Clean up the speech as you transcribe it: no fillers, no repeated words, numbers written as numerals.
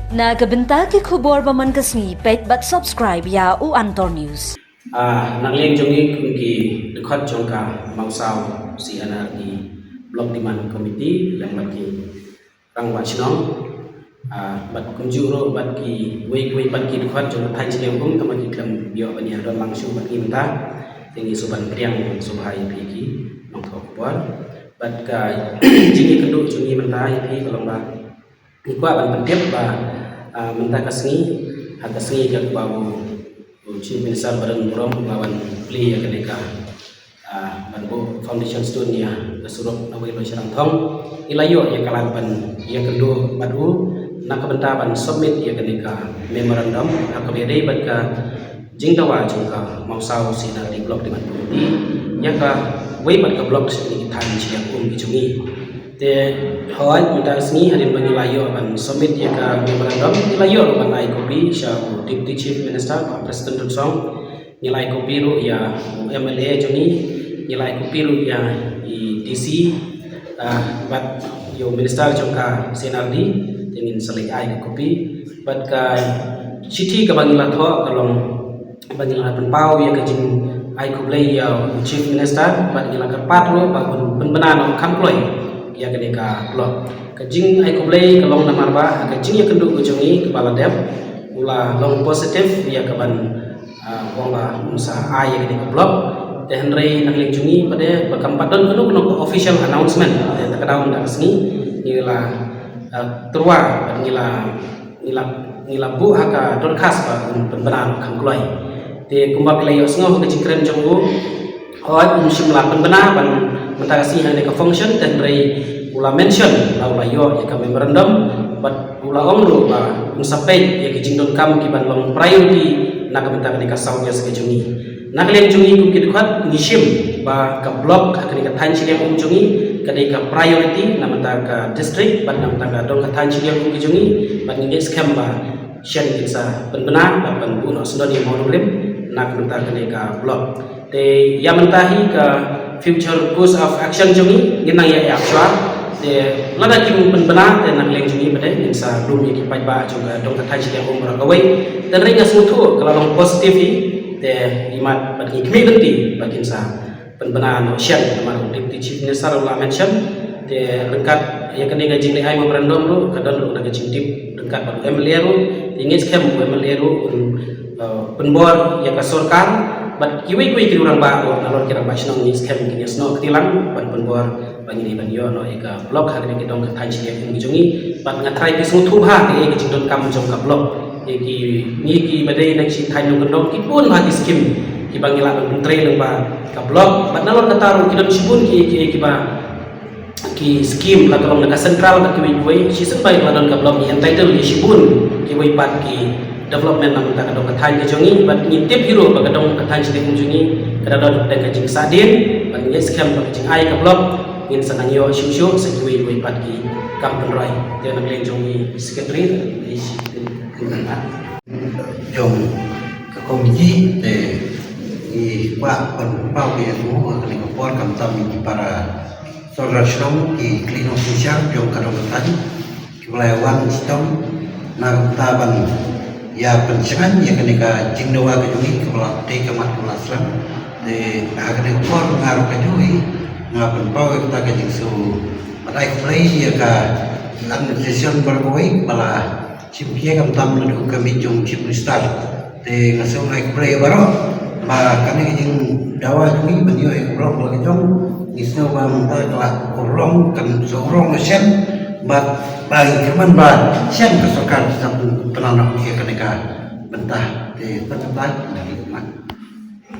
Nagabenta ki khubor baman kasni pet bat subscribe ya u Antor News. Nagleng jongi kunki dekat jongka mausau si anak di blok diman komiti yang bagi rang wachnong bat kunjuro bat ki wei bat ki dekat jongka thai chilem tamaki klam bio bania don langsung bat ki menta tingi suban priang subhai piki nong thok buat bat ka jingi kenduk jungi menta pi kalau ba ikwa ban pentip ba menta kasni hakasni jak babu Chief Minister bareng Murom lawan beli ya ketika banbo foundation stone ya kesurup nawai lo serang thong ilayo ya kalaban ya kedua badu nak kebentaban submit ya ketika memorandum akabede badka jingtawa jungka mausau sinar di blok dengan komiti ya ka wei badka blok sini tan siap kicungi te hoi minta sini hadin bagi layo ban submit ya ka memorandum ilayo ban ai kopi sya Deputy Chief Minister Pak Presiden Dunsong nilai kopi ru ya MLA joni nilai kopi ru ya i DC bat yo minister jongka senardi ingin selai ai kopi bat ka citi ka bangila tho kalong bangila penpau ya kajing ai koplay ya Chief Minister bat ngila ka patro bangun penbenan kamploi ya ketika blok kajing ai koplay kalong namarba kajing ya kenduk ujongi kepala dep ula long positif ya kaban wong la musa ai ketika blok teh henry nagling jungi pada bakampaton kuno official announcement ta kadaun dak sini nila terwa nila bu haka dorkas ba penbenan kamkloi te kumbak layo sngo ke cikren jonggu hoi simla penbenan ban mentagasi hang ka function teh henry ula mention layo ya ka memorandum bat ula omru ba usapai ya kijindon kam kiban long priority nak bentar ketika saunya sekejungi nak lem jungi kum kidukhat ngishim ba ka blok ketika tanchi yang jungi ketika priority na bentar ka district bat na bentar ka dong ka tanchi yang kijungi bat ngi scam ba shen kinsa penbenar ba penbuno sundon yang mau lim nak bentar ketika blok te ya mentahi ka future course of action jungi nginang ya actual de lada kim penbenar dan nak leng jungi pada insa belum yang kipai ba juga dong katai yang umur kawai dan ringa semutu kalau long positif de imat bagi kami nanti bagi insa penbenar no shen teman Deputy Chief Minister la mention de rengkat ya kene gajing le ai memorandum lu kadon lu gajing tip rengkat baru MLA lu ingin scam MLA lu penbor ya kasorkan bat kiwi ki urang ba alor kira ba snong ni scam kini sno ketilang ban penbor bagi ban yo no eka blok ha kini dong ka tanchi yang jungi bat ngatrai ki smutu ha ke ki jingdon kam jong ka blok ki ni ki badai nak si thai no kendong ki pun ha ki skim ki bangila ban menteri leng ba ka blok bat nalor kataru ki don sibun ki ba ki skim la kalong ka sentral ka ki wi si sepai la don ka blok ni entitled ki sibun ki wi pat ki development nam ta kadong kathai ke jongi bat ngitip hero ba kadong kathai sing jungi kadang dan kajing sadin bat ngi scam ba kajing ai ka blok ngin sanang yo syu sekui wi pat ki kampung rai te nak leng jongi secretary jong ke komiti te i kwa pan pau ye mo ka ni por kam tam ki para sorashnom ki klino sisiang jong kadong kathai ki melawan sistem na taban ya pencegahan ya ketika jingdawa kejui kepala te kemat kepala selam de akan ekor ngaruh kejui ngapen pau kita kejing su matai play ya ka administration berkoi bala cipie kam tam nadu kami jong chief minister de ngasong ai play baro ma kami kejing dawa jui banyo ek blok bala kejong isno ba menta kelak orang kan seorang sen bat bagi keman ba sian kesokan satu penanak ia ketika bentah di tempat dari